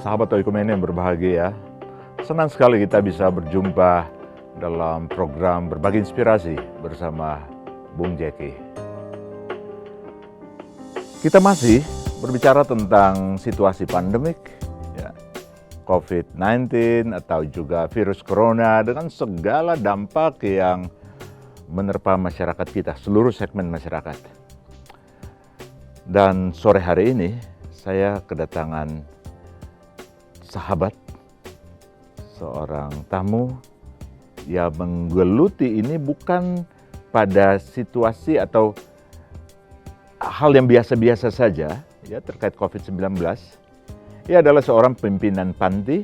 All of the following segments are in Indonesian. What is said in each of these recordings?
Sahabat Oikumene yang berbahagia, senang sekali kita bisa berjumpa dalam program Berbagi Inspirasi bersama Bung Jeki. Kita masih berbicara tentang situasi pandemik, ya, COVID-19 atau juga virus corona dengan segala dampak yang menerpa masyarakat kita, seluruh segmen masyarakat. Dan sore hari ini saya kedatangan sahabat, seorang tamu yang menggeluti ini bukan pada situasi atau hal yang biasa-biasa saja ya terkait COVID-19. Ia adalah seorang pimpinan panti,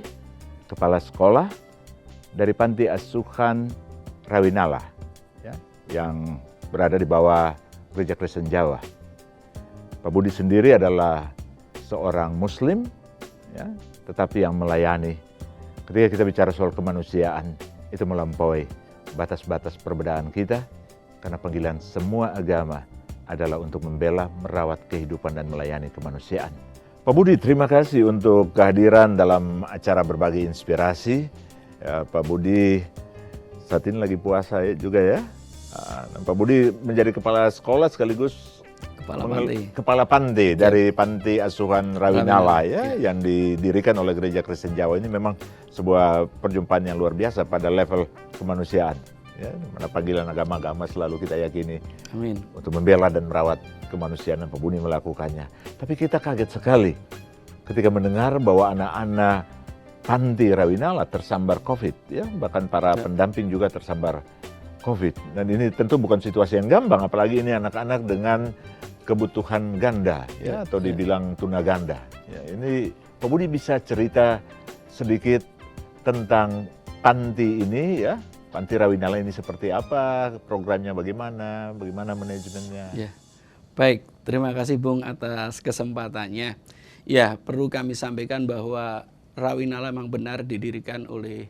kepala sekolah dari Panti Asuhan Rawinala ya, yang berada di bawah Gereja Kristen Jawa. Pak Budi sendiri adalah seorang Muslim, ya, tetapi yang melayani. Ketika kita bicara soal kemanusiaan, itu melampaui batas-batas perbedaan kita, karena panggilan semua agama adalah untuk membela, merawat kehidupan dan melayani kemanusiaan. Pak Budi, terima kasih untuk kehadiran dalam acara Berbagi Inspirasi. Ya, Pak Budi saat ini lagi puasa ya, juga ya. Pak Budi menjadi kepala sekolah sekaligus Kepala panti dari Panti Asuhan Rawinala ya, yang didirikan oleh Gereja Kristen Jawa. Ini memang sebuah perjumpaan yang luar biasa pada level kemanusiaan. Ya, mana panggilan agama-agama selalu kita yakini untuk membela dan merawat kemanusiaan, dan Pak Budi melakukannya. Tapi kita kaget sekali ketika mendengar bahwa anak-anak Panti Rawinala tersambar COVID, ya, bahkan para pendamping juga tersambar COVID. Dan ini tentu bukan situasi yang gampang, apalagi ini anak-anak dengan kebutuhan ganda ya, atau dibilang tuna ganda. Ya, ini Pak Budi bisa cerita sedikit tentang panti ini ya, Panti Rawinala ini seperti apa, programnya bagaimana manajemennya. Ya. Baik, terima kasih Bung atas kesempatannya. Ya, perlu kami sampaikan bahwa Rawinala memang benar didirikan oleh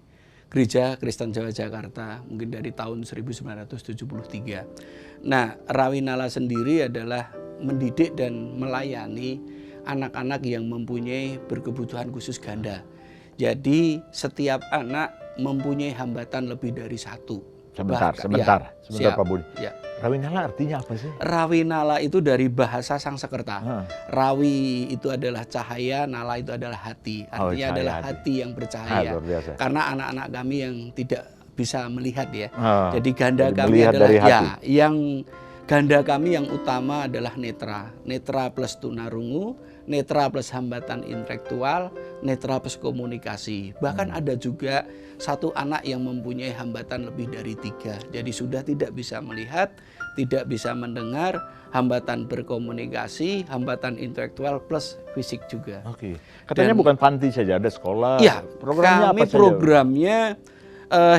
Gereja Kristen Jawa Jakarta mungkin dari tahun 1973. Nah, Rawinala sendiri adalah mendidik dan melayani anak-anak yang mempunyai berkebutuhan khusus ganda. Jadi setiap anak mempunyai hambatan lebih dari satu. Sebentar Pak Budi. Ya. Rawinala artinya apa sih? Rawinala itu dari bahasa Sangsekerta. Rawi itu adalah cahaya, nala itu adalah hati. Artinya adalah hati yang bercahaya. Karena anak-anak kami yang tidak bisa melihat ya. Jadi ganda kami adalah yang ganda kami yang utama adalah netra. Netra plus tunarungu, netra plus hambatan intelektual, netra plus komunikasi. Bahkan ada juga satu anak yang mempunyai hambatan lebih dari 3. Jadi sudah tidak bisa melihat, tidak bisa mendengar, hambatan berkomunikasi, hambatan intelektual plus fisik juga. Oke. Katanya bukan panti saja, ada sekolah. Ya, programnya kami apa saja? Programnya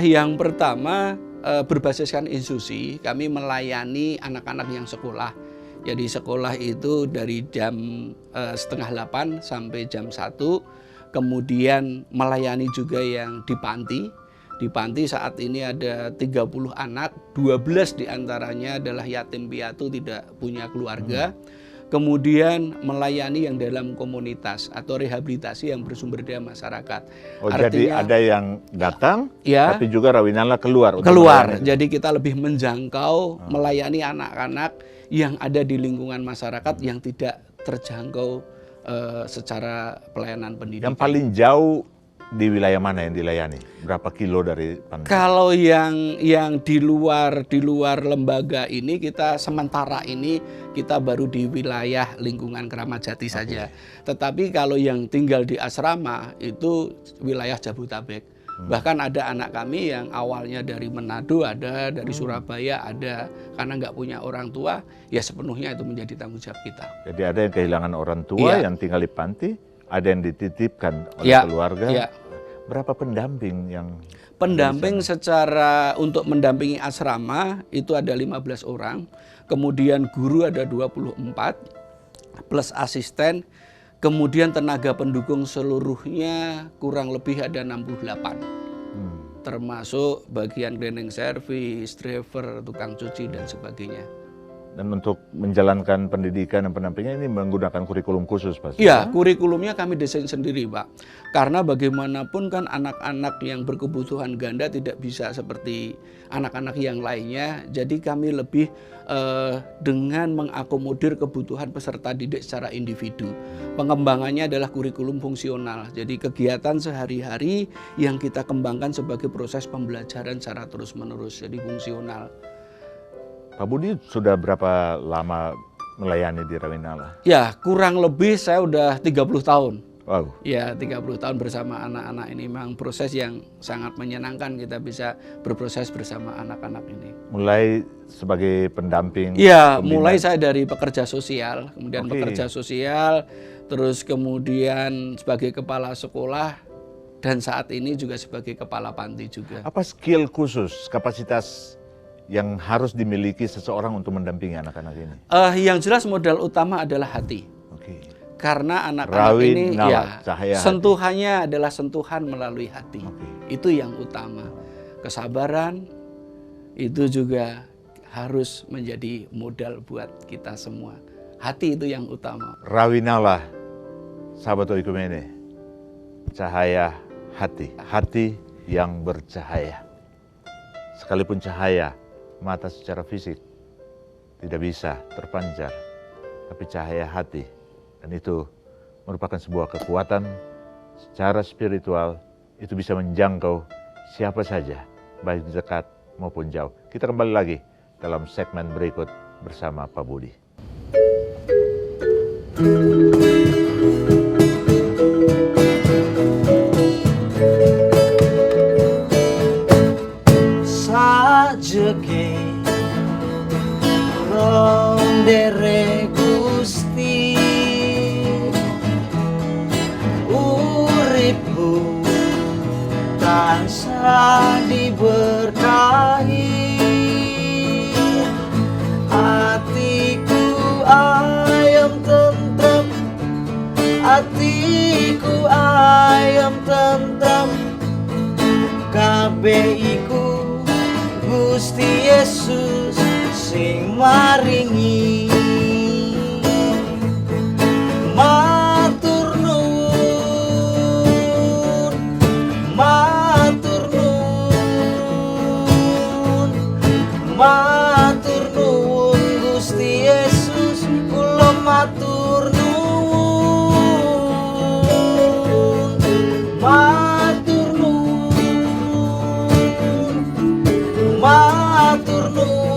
yang pertama berbasiskan institusi, kami melayani anak-anak yang sekolah. Jadi sekolah itu dari jam 7:30 sampai jam 1. Kemudian melayani juga yang di panti. Di panti saat ini ada 30 anak, 12 diantaranya adalah yatim piatu tidak punya keluarga. Kemudian melayani yang dalam komunitas atau rehabilitasi yang bersumber dari masyarakat. Oh, artinya, jadi ada yang datang, ya, tapi juga Rawinala keluar. Jadi kita lebih menjangkau melayani anak-anak yang ada di lingkungan masyarakat yang tidak terjangkau secara pelayanan pendidikan. Yang paling jauh di wilayah mana yang dilayani? Berapa kilo dari panti? Kalau yang di luar lembaga ini, kita sementara ini kita baru di wilayah lingkungan Keramat Jati saja. Tetapi kalau yang tinggal di asrama itu wilayah Jabodetabek. Bahkan ada anak kami yang awalnya dari Manado, ada dari Surabaya, ada, karena nggak punya orang tua, ya sepenuhnya itu menjadi tanggung jawab kita. Jadi ada yang kehilangan orang tua yang tinggal di panti, ada yang dititipkan oleh keluarga. Ya. Berapa pendamping yang? Pendamping secara untuk mendampingi asrama itu ada 15 orang, kemudian guru ada 24, plus asisten, kemudian tenaga pendukung seluruhnya kurang lebih ada 68. Termasuk bagian cleaning service, driver, tukang cuci dan sebagainya. Dan untuk menjalankan pendidikan dan pendampingan ini menggunakan kurikulum khusus, Pak? Iya, kurikulumnya kami desain sendiri, Pak. Karena bagaimanapun kan anak-anak yang berkebutuhan ganda tidak bisa seperti anak-anak yang lainnya. Jadi kami lebih dengan mengakomodir kebutuhan peserta didik secara individu. Pengembangannya adalah kurikulum fungsional. Jadi kegiatan sehari-hari yang kita kembangkan sebagai proses pembelajaran secara terus-menerus. Jadi fungsional. Pak Budi sudah berapa lama melayani di Rawinala? Ya, kurang lebih saya udah 30 tahun. Wow. Ya, 30 tahun bersama anak-anak ini memang proses yang sangat menyenangkan, kita bisa berproses bersama anak-anak ini. Mulai sebagai pendamping? Iya, mulai saya dari pekerja sosial, kemudian pekerja sosial, terus kemudian sebagai kepala sekolah, dan saat ini juga sebagai kepala panti juga. Apa skill khusus, kapasitas yang harus dimiliki seseorang untuk mendampingi anak-anak ini? Yang jelas modal utama adalah hati. Karena anak-anak ini sentuhannya adalah sentuhan melalui hati. Itu yang utama. Kesabaran itu juga harus menjadi modal buat kita semua. Hati itu yang utama. Rawinala, sahabat Oikumene, cahaya hati. Hati yang bercahaya. Sekalipun cahaya mata secara fisik tidak bisa terpancar, tapi cahaya hati, dan itu merupakan sebuah kekuatan secara spiritual, itu bisa menjangkau siapa saja, baik dekat maupun jauh. Kita kembali lagi dalam segmen berikut bersama Pak Budi. Sajeke rondere Gusti uripku tansah diberkahi, hatiku ayam tentrem, hatiku ayam tentrem, kabeh iku Gusti Yesus sing maringi. Matur nuwun, matur nuwun, matur nuwun Gusti Yesus, kula matur nuwun, matur nuwun, matur nuwun,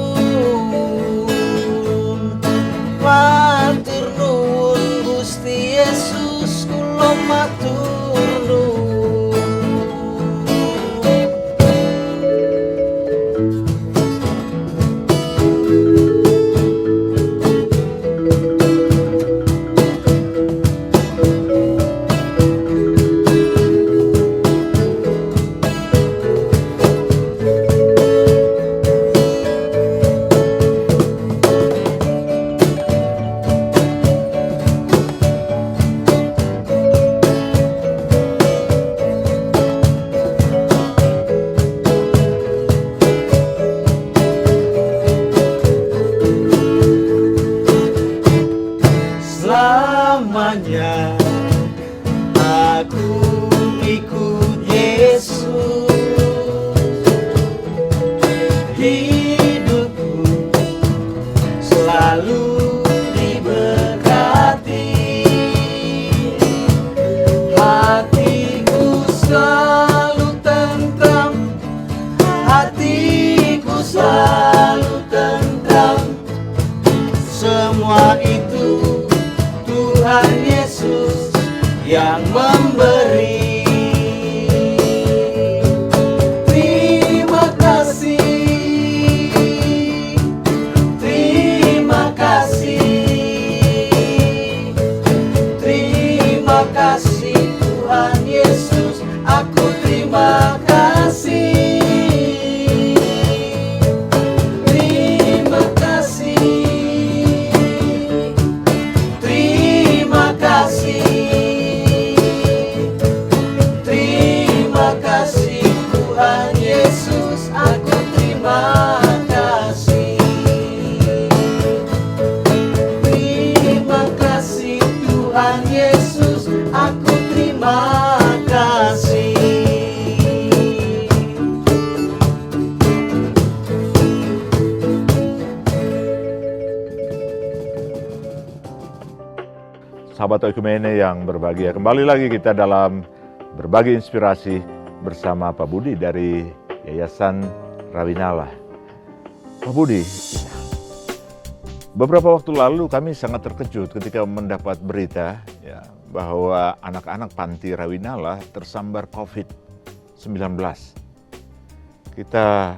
sahabat Oikumene yang berbahagia. Kembali lagi kita dalam berbagi inspirasi bersama Pak Budi dari Yayasan Rawinala. Pak Budi, beberapa waktu lalu kami sangat terkejut ketika mendapat berita ya, bahwa anak-anak panti Rawinala tersambar COVID-19. Kita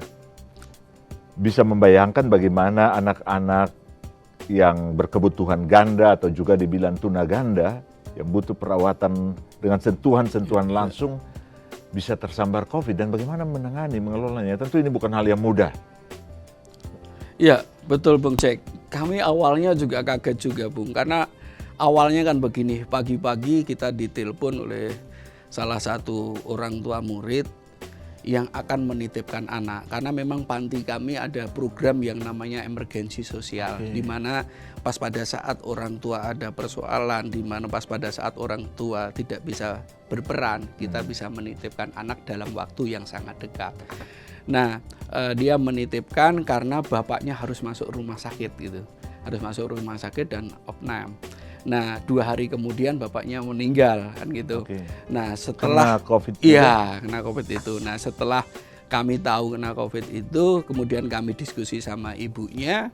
bisa membayangkan bagaimana anak-anak yang berkebutuhan ganda atau juga dibilang tunaganda yang butuh perawatan dengan sentuhan-sentuhan langsung bisa tersambar COVID dan bagaimana mengelolanya. Tentu ini bukan hal yang mudah. Ya, betul Bung Jack. Kami awalnya juga kaget juga Bung, karena awalnya kan begini, pagi-pagi kita ditelepon oleh salah satu orang tua murid yang akan menitipkan anak, karena memang panti kami ada program yang namanya emergensi sosial, di mana pas pada saat orang tua ada persoalan, di mana pas pada saat orang tua tidak bisa berperan, kita bisa menitipkan anak dalam waktu yang sangat dekat. Nah, dia menitipkan karena bapaknya harus masuk rumah sakit gitu, harus masuk rumah sakit dan opnam. Nah, 2 hari kemudian bapaknya meninggal kan gitu. Nah, setelah kena COVID kena COVID itu. Nah, setelah kami tahu kena COVID itu, kemudian kami diskusi sama ibunya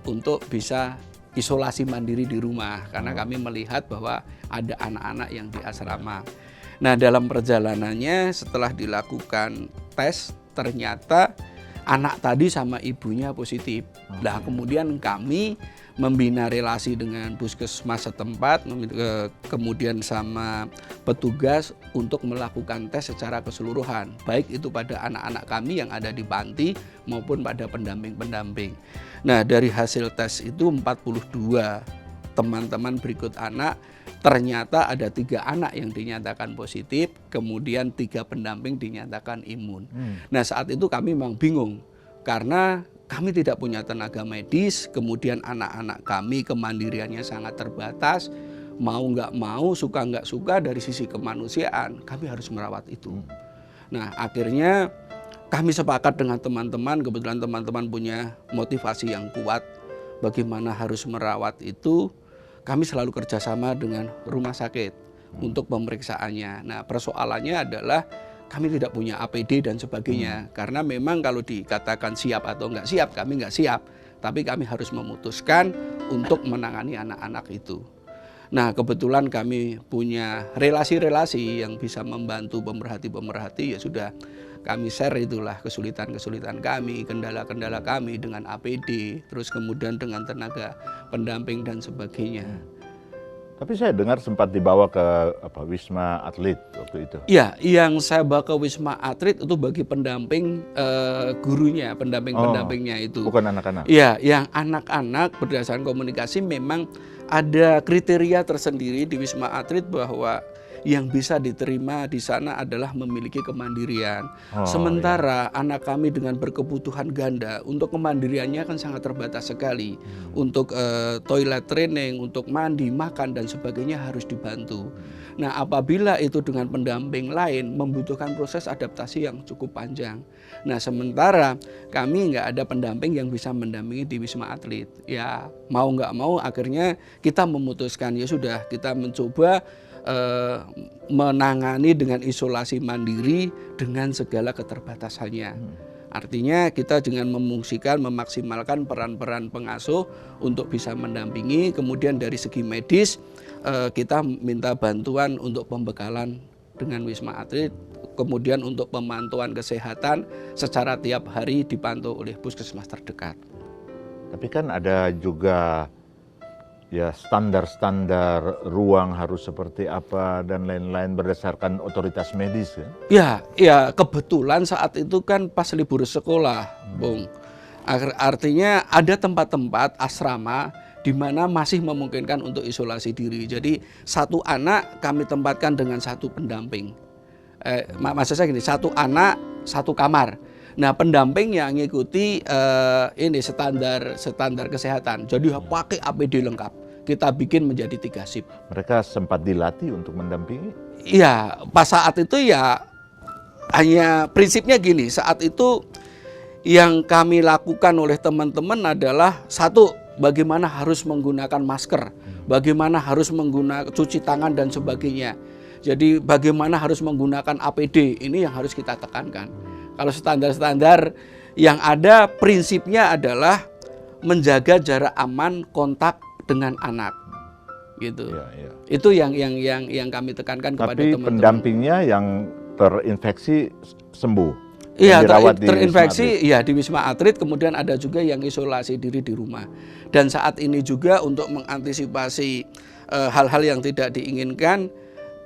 untuk bisa isolasi mandiri di rumah, karena kami melihat bahwa ada anak-anak yang di asrama. Nah, dalam perjalanannya setelah dilakukan tes, ternyata anak tadi sama ibunya positif. Nah, kemudian kami membina relasi dengan puskesmas setempat, kemudian sama petugas untuk melakukan tes secara keseluruhan, baik itu pada anak-anak kami yang ada di panti maupun pada pendamping-pendamping. Nah, dari hasil tes itu 42 teman-teman berikut anak, ternyata ada 3 anak yang dinyatakan positif, kemudian 3 pendamping dinyatakan imun. Nah, saat itu kami memang bingung, karena kami tidak punya tenaga medis, kemudian anak-anak kami kemandiriannya sangat terbatas, mau nggak mau, suka nggak suka dari sisi kemanusiaan, kami harus merawat itu. Nah, akhirnya kami sepakat dengan teman-teman, kebetulan teman-teman punya motivasi yang kuat bagaimana harus merawat itu, kami selalu kerjasama dengan rumah sakit untuk pemeriksaannya. Nah, persoalannya adalah kami tidak punya APD dan sebagainya, karena memang kalau dikatakan siap atau nggak siap, kami nggak siap, tapi kami harus memutuskan untuk menangani anak-anak itu. Nah, kebetulan kami punya relasi-relasi yang bisa membantu pemerhati-pemerhati, ya sudah kami share itulah kesulitan-kesulitan kami, kendala-kendala kami dengan APD, terus kemudian dengan tenaga pendamping dan sebagainya. Tapi saya dengar sempat dibawa ke Wisma Atlet waktu itu. Iya, yang saya bawa ke Wisma Atlet itu bagi pendamping gurunya, pendamping-pendampingnya itu. Bukan anak-anak? Iya, yang anak-anak berdasarkan komunikasi memang ada kriteria tersendiri di Wisma Atlet bahwa yang bisa diterima di sana adalah memiliki kemandirian. Sementara anak kami dengan berkebutuhan ganda, untuk kemandiriannya kan sangat terbatas sekali. Untuk toilet training, untuk mandi, makan dan sebagainya harus dibantu. Nah, apabila itu dengan pendamping lain membutuhkan proses adaptasi yang cukup panjang. Nah, sementara kami nggak ada pendamping yang bisa mendampingi di Wisma Atlet. Ya mau nggak mau akhirnya kita memutuskan, ya sudah kita mencoba menangani dengan isolasi mandiri dengan segala keterbatasannya. Artinya kita dengan memaksimalkan peran-peran pengasuh untuk bisa mendampingi. Kemudian dari segi medis kita minta bantuan untuk pembekalan dengan Wisma Atlet. Kemudian untuk pemantauan kesehatan secara tiap hari dipantau oleh puskesmas terdekat. Tapi kan ada juga ya standar-standar ruang harus seperti apa dan lain-lain berdasarkan otoritas medis kan? Ya kebetulan saat itu kan pas libur sekolah, Bung. Artinya ada tempat-tempat asrama di mana masih memungkinkan untuk isolasi diri. Jadi 1 anak kami tempatkan dengan 1 pendamping. Maksud saya gini, 1 anak 1 kamar. Nah, pendamping yang ngikuti ini standar kesehatan. Jadi pakai APD lengkap. Kita bikin menjadi 3 shift. Mereka sempat dilatih untuk mendampingi? Iya, pas saat itu ya hanya prinsipnya gini. Saat itu yang kami lakukan oleh teman-teman adalah 1, bagaimana harus menggunakan masker bagaimana harus menggunakan cuci tangan dan sebagainya. Jadi bagaimana harus menggunakan APD, ini yang harus kita tekankan. Kalau standar-standar yang ada prinsipnya adalah menjaga jarak aman kontak dengan anak. Gitu. Itu yang kami tekankan kepada teman-teman. Tapi pendampingnya yang terinfeksi sembuh. Iya, terinfeksi ya di Wisma Atlet, kemudian ada juga yang isolasi diri di rumah. Dan saat ini juga untuk mengantisipasi hal-hal yang tidak diinginkan,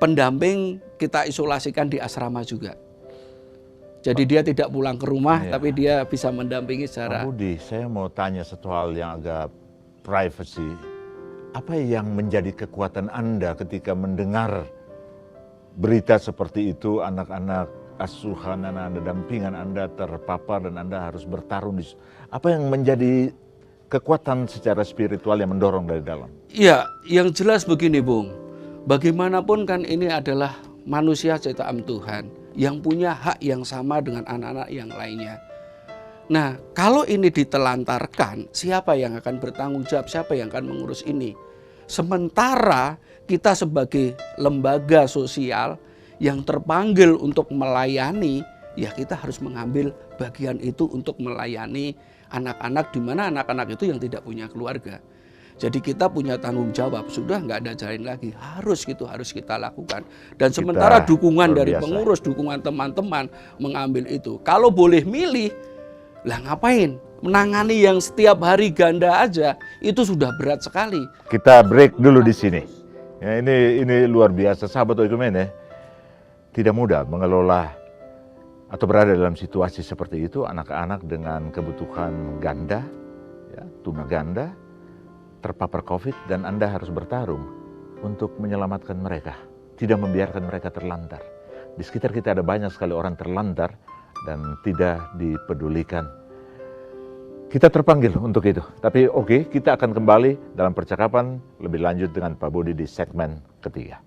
pendamping kita isolasikan di asrama juga. Jadi dia tidak pulang ke rumah, tapi dia bisa mendampingi secara. Pak Budi, saya mau tanya satu hal yang agak privacy. Apa yang menjadi kekuatan Anda ketika mendengar berita seperti itu, anak-anak asuhan Anda, dampingan Anda terpapar dan Anda harus bertarung apa yang menjadi kekuatan secara spiritual yang mendorong dari dalam? Iya, yang jelas begini, Bung. Bagaimanapun kan ini adalah manusia ciptaan Tuhan yang punya hak yang sama dengan anak-anak yang lainnya. Nah, kalau ini ditelantarkan, siapa yang akan bertanggung jawab, siapa yang akan mengurus ini? Sementara kita sebagai lembaga sosial yang terpanggil untuk melayani, ya kita harus mengambil bagian itu untuk melayani anak-anak, di mana anak-anak itu yang tidak punya keluarga. Jadi kita punya tanggung jawab, sudah nggak ada jalan lagi, harus kita lakukan. Dan sementara dukungan dari pengurus, dukungan teman-teman mengambil itu. Kalau boleh milih, lah ngapain? Menangani yang setiap hari ganda aja, itu sudah berat sekali. Kita break dulu di sini. Ya, ini luar biasa, sahabat Oikomen ya. Tidak mudah mengelola atau berada dalam situasi seperti itu, anak-anak dengan kebutuhan ganda, ya, tuna ganda, terpapar COVID, dan Anda harus bertarung untuk menyelamatkan mereka, tidak membiarkan mereka terlantar. Di sekitar kita ada banyak sekali orang terlantar dan tidak dipedulikan. Kita terpanggil untuk itu, tapi oke, kita akan kembali dalam percakapan lebih lanjut dengan Pak Budi di segmen ketiga.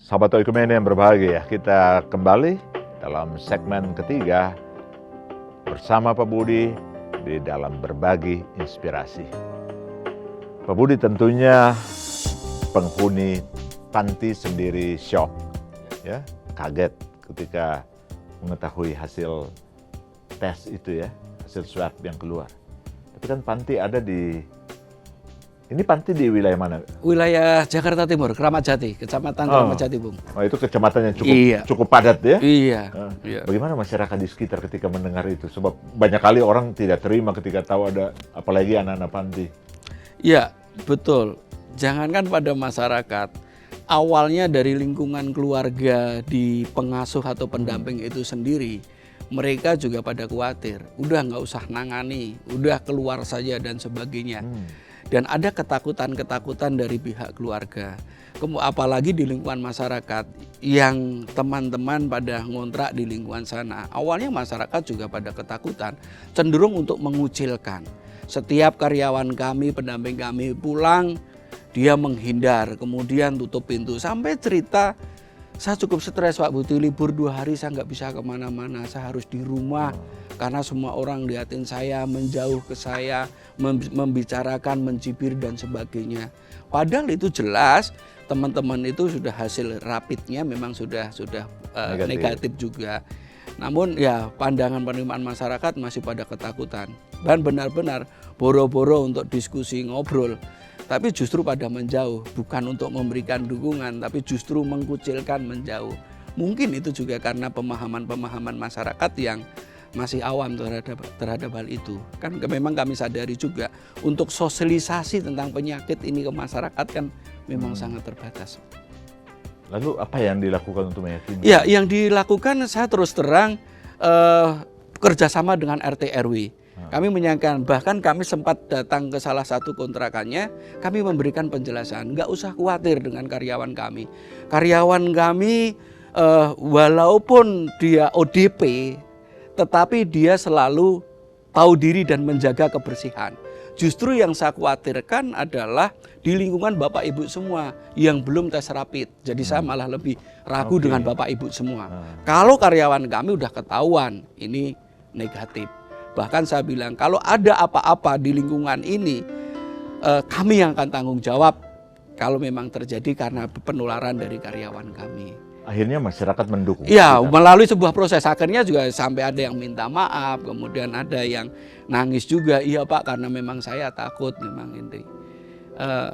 Sahabat Oikumene yang berbahagia, kita kembali dalam segmen ketiga bersama Pak Budi di dalam berbagi inspirasi. Pak Budi tentunya penghuni panti sendiri shock, ya, kaget ketika mengetahui hasil tes itu ya, hasil swab yang keluar. Tapi kan panti ada ini panti di wilayah mana? Wilayah Jakarta Timur, Kramat Jati, Kecamatan Kramat Jati, Bung. Oh, itu kecamatan yang cukup padat ya? Iya. Bagaimana masyarakat di sekitar ketika mendengar itu? Sebab banyak kali orang tidak terima ketika tahu ada, apalagi anak-anak panti. Iya, betul. Jangankan pada masyarakat, awalnya dari lingkungan keluarga di pengasuh atau pendamping itu sendiri, mereka juga pada khawatir. Udah nggak usah nangani, udah keluar saja dan sebagainya. Dan ada ketakutan-ketakutan dari pihak keluarga. Apalagi di lingkungan masyarakat yang teman-teman pada ngontrak di lingkungan sana. Awalnya masyarakat juga pada ketakutan, cenderung untuk mengucilkan. Setiap karyawan kami, pendamping kami pulang, dia menghindar, kemudian tutup pintu. Sampai cerita, saya cukup stres Pak Budi, libur 2 hari saya nggak bisa kemana-mana, saya harus di rumah. Karena semua orang liatin saya, menjauh ke saya, membicarakan, mencibir dan sebagainya. Padahal itu jelas teman-teman itu sudah hasil rapidnya memang sudah negatif juga. Namun ya pandangan penerimaan masyarakat masih pada ketakutan. Dan benar-benar boro-boro untuk diskusi ngobrol. Tapi justru pada menjauh, bukan untuk memberikan dukungan, tapi justru mengkucilkan, menjauh. Mungkin itu juga karena pemahaman-pemahaman masyarakat yang masih awam terhadap hal itu. Kan memang kami sadari juga untuk sosialisasi tentang penyakit ini ke masyarakat kan memang sangat terbatas. Lalu apa yang dilakukan untuk meyakini? Ya, yang dilakukan saya terus terang kerjasama dengan RT RW. Kami menyangka, bahkan kami sempat datang ke salah satu kontrakannya, kami memberikan penjelasan, nggak usah khawatir dengan karyawan kami. Karyawan kami walaupun dia ODP, tetapi dia selalu tahu diri dan menjaga kebersihan. Justru yang saya khawatirkan adalah di lingkungan Bapak Ibu semua yang belum tes rapid. Jadi saya malah lebih ragu dengan Bapak Ibu semua. Kalau karyawan kami udah ketahuan ini negatif. Bahkan saya bilang kalau ada apa-apa di lingkungan ini, kami yang akan tanggung jawab kalau memang terjadi karena penularan dari karyawan kami. Akhirnya masyarakat mendukung. Iya, melalui sebuah proses. Akhirnya juga sampai ada yang minta maaf, kemudian ada yang nangis juga. Iya Pak, karena memang saya takut, memang ini.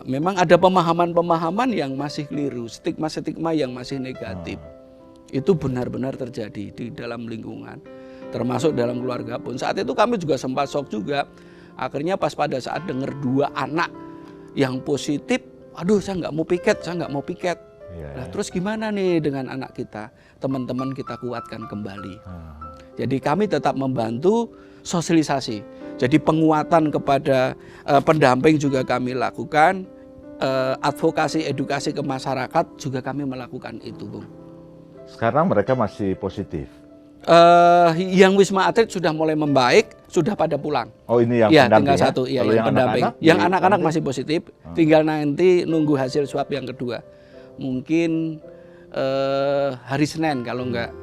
Memang ada pemahaman-pemahaman yang masih keliru, stigma-stigma yang masih negatif. Itu benar-benar terjadi di dalam lingkungan, termasuk dalam keluarga pun. Saat itu kami juga sempat shock juga. Akhirnya pas pada saat dengar 2 anak yang positif, aduh saya nggak mau piket. Nah, terus gimana nih dengan anak kita? Teman-teman kita kuatkan kembali. Jadi kami tetap membantu sosialisasi. Jadi penguatan kepada pendamping juga kami lakukan. Advokasi, edukasi ke masyarakat juga kami melakukan itu, Bung. Sekarang mereka masih positif? Yang Wisma Atlet sudah mulai membaik, sudah pada pulang. Oh ini yang ya, pendamping tinggal satu, ya, yang pendamping. Yang anak-anak masih positif, tinggal nanti nunggu hasil swab yang kedua. Mungkin hari Senin kalau enggak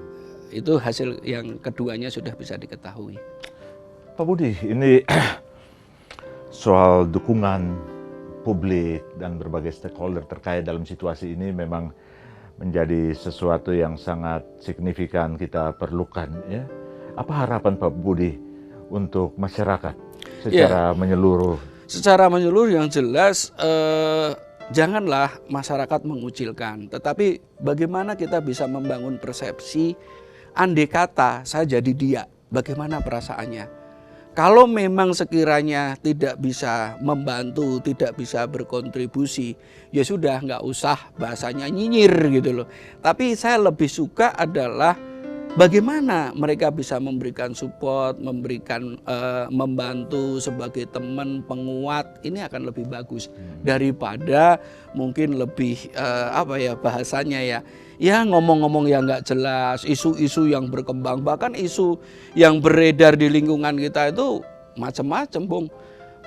itu hasil yang keduanya sudah bisa diketahui. Pak Budi, ini soal dukungan publik dan berbagai stakeholder terkait dalam situasi ini memang menjadi sesuatu yang sangat signifikan kita perlukan, ya. Apa harapan Pak Budi untuk masyarakat secara menyeluruh? Secara menyeluruh yang jelas janganlah masyarakat mengucilkan, tetapi bagaimana kita bisa membangun persepsi, andai kata saya jadi dia, bagaimana perasaannya? Kalau memang sekiranya tidak bisa membantu, tidak bisa berkontribusi, ya sudah nggak usah bahasanya nyinyir gitu loh. Tapi saya lebih suka adalah bagaimana mereka bisa memberikan support, membantu sebagai teman, penguat, ini akan lebih bagus daripada mungkin lebih bahasanya ya ngomong-ngomong yang nggak jelas, isu-isu yang berkembang, bahkan isu yang beredar di lingkungan kita itu macam-macam, Bung.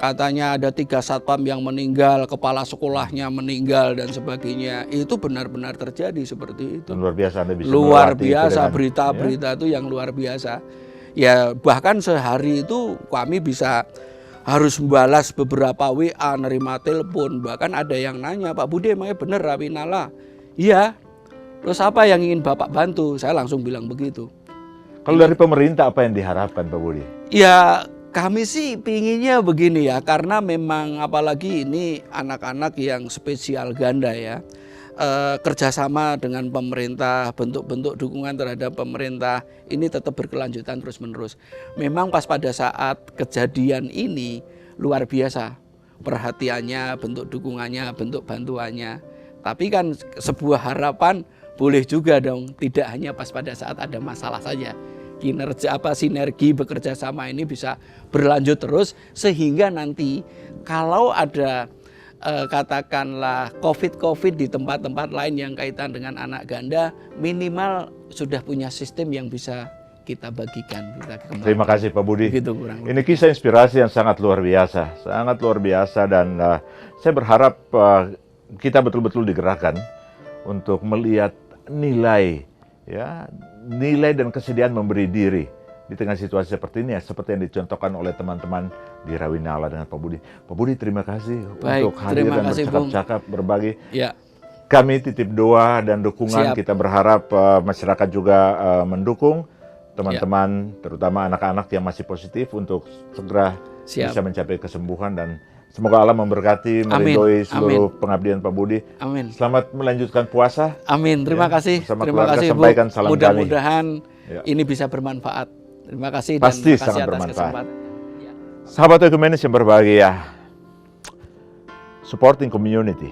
katanya ada 3 satpam yang meninggal, kepala sekolahnya meninggal dan sebagainya. Itu benar-benar terjadi seperti itu. Luar biasa, Anda bisa luar biasa berita-berita itu yang luar biasa. Ya bahkan sehari itu kami bisa harus membalas beberapa WA, nerima telepon. Bahkan ada yang nanya, Pak Budi emangnya benar Rawi Nala? Iya. Terus apa yang ingin Bapak bantu? Saya langsung bilang begitu. Kalau dari pemerintah apa yang diharapkan Pak Budi? Ya kami sih pinginnya begini ya, karena memang apalagi ini anak-anak yang spesial ganda ya, kerjasama dengan pemerintah, bentuk-bentuk dukungan terhadap pemerintah ini tetap berkelanjutan terus-menerus. Memang pas pada saat kejadian ini luar biasa perhatiannya, bentuk dukungannya, bentuk bantuannya. Tapi kan sebuah harapan boleh juga dong, tidak hanya pas pada saat ada masalah saja. Kinerja sinergi bekerja sama ini bisa berlanjut terus sehingga nanti kalau ada katakanlah COVID di tempat-tempat lain yang kaitan dengan anak ganda, minimal sudah punya sistem yang bisa kita bagikan. Terima kasih Pak Budi. Begitu, ini kisah inspirasi yang sangat luar biasa, dan saya berharap kita betul-betul digerakkan untuk melihat nilai dan kesediaan memberi diri di tengah situasi seperti ini, seperti yang dicontohkan oleh teman-teman di Rawi Nala dengan Pak Budi. Pak Budi, terima kasih untuk hadir dan bercakap-cakap, berbagi. Ya. Kami titip doa dan dukungan. Siap. Kita berharap masyarakat juga mendukung teman-teman, terutama anak-anak yang masih positif untuk segera bisa mencapai kesembuhan, dan semoga Allah memberkati, meridhoi seluruh pengabdian Pak Budi. Amin. Selamat melanjutkan puasa. Amin. Terima kasih. Terima kasih Bu. Mudah-mudahan ini bisa bermanfaat. Terima kasih. Pasti dan sangat bermanfaat. Sahabat Ekumenis yang berbahagia, supporting community,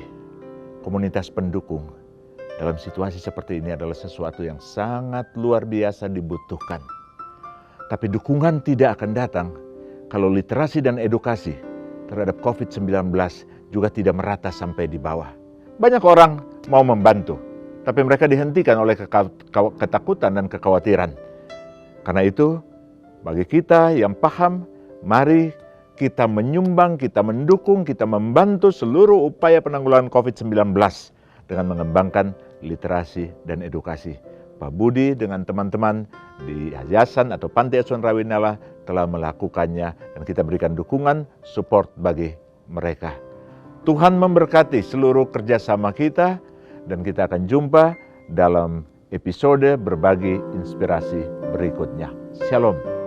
komunitas pendukung dalam situasi seperti ini adalah sesuatu yang sangat luar biasa dibutuhkan. Tapi dukungan tidak akan datang kalau literasi dan edukasi terhadap COVID-19 juga tidak merata sampai di bawah. Banyak orang mau membantu, tapi mereka dihentikan oleh ketakutan dan kekhawatiran. Karena itu, bagi kita yang paham, mari kita menyumbang, kita mendukung, kita membantu seluruh upaya penanggulangan COVID-19 dengan mengembangkan literasi dan edukasi. Pak Budi dengan teman-teman di Yayasan atau Panti Asuhan Rawi Nala telah melakukannya, dan kita berikan dukungan, support bagi mereka. Tuhan memberkati seluruh kerjasama kita, dan kita akan jumpa dalam episode berbagi inspirasi berikutnya. Shalom.